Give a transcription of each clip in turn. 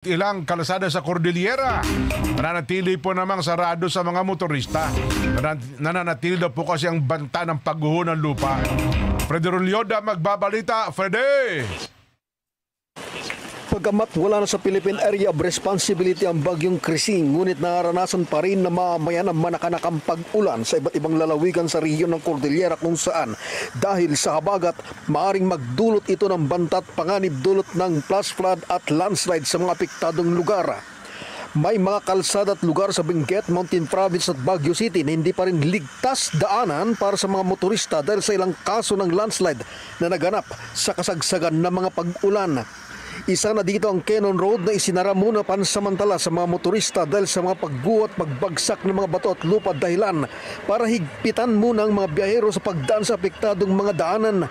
Ilang kalsada sa Cordillera nananatili po namang sarado sa mga motorista. Nananatili daw po kasi ang banta ng pagguho ng lupa. Freddy Rolyoda magbabalita. Freddy! Pagamat wala na sa Philippine Area of Responsibility ang bagyong Krising, ngunit naranasan pa rin na mamamayan ang manakanakang pag-ulan sa iba't ibang lalawigan sa rehiyon ng Cordillera kung saan dahil sa habagat, maaring magdulot ito ng bantat panganib dulot ng flash flood at landslide sa mga apektadong lugar. May mga kalsada at lugar sa Benguet, Mountain Province at Baguio City na hindi pa rin ligtas daanan para sa mga motorista dahil sa ilang kaso ng landslide na naganap sa kasagsagan ng mga pag-ulan. Isa na dito ang Cannon Road na isinara muna pansamantala sa mga motorista dahil sa mga pagguho at pagbagsak ng mga bato at lupa dahilan para higpitan muna ang mga biyahero sa pagdaan sa apektadong mga daanan.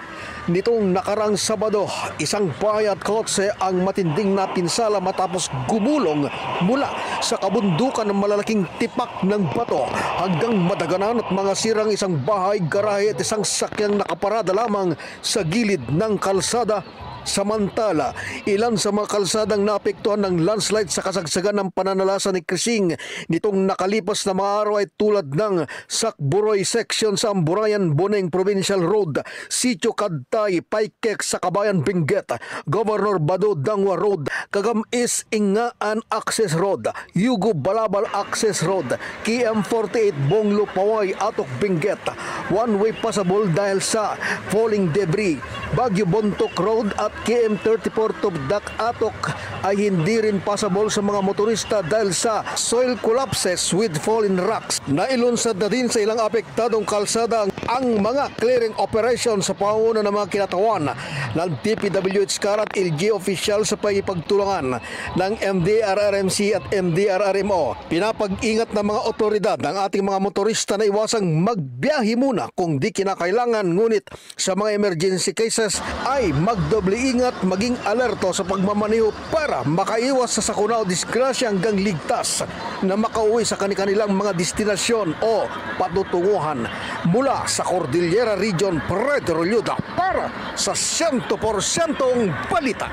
Nitong nakarang Sabado, isang bahay at kotse ang matinding napinsala matapos gumulong mula sa kabundukan ng malalaking tipak ng bato hanggang madaganan at mga sirang isang bahay, garahe at isang sakyang nakaparada lamang sa gilid ng kalsada. Samantala, ilan sa mga kalsadang naapektuhan ng landslide sa kasagsagan ng pananalasa ni Krising nitong nakalipas na mga araw ay tulad ng Sakburoy section sa Amburayan, Boneng Provincial Road, Sitio Kadtay, Paikek sa Kabayan, Benguet, Governor Bado Dangwa Road, Kagamis Ingaan Access Road, Yugo Balabal Access Road, KM48 Bonglo Paway, Atok, Benguet. One-way passable dahil sa falling debris. Baguio Bontoc Road at KM34 Tubdak Atok ay hindi rin passable sa mga motorista dahil sa soil collapses with fallen rocks. Nailunsad na din sa ilang apektadong kalsada ang mga clearing operation sa panguna ng mga kinatawan ng DPWH at LG official sa pagtulungan ng MDRRMC at MDRRMO. Pinapag-ingat ng mga otoridad ng ating mga motorista na iwasang magbiyahe muna kung di kinakailangan, ngunit sa mga emergency cases ay magdoble ingat, maging alerto sa pagmamaneho para makaiwas sa sakuna o disgrasya hanggang ligtas na makauwi sa kanilang mga destinasyon o patutunguhan. Mula sa Cordillera Region, Freddy Rolyoda para sa 100% balita.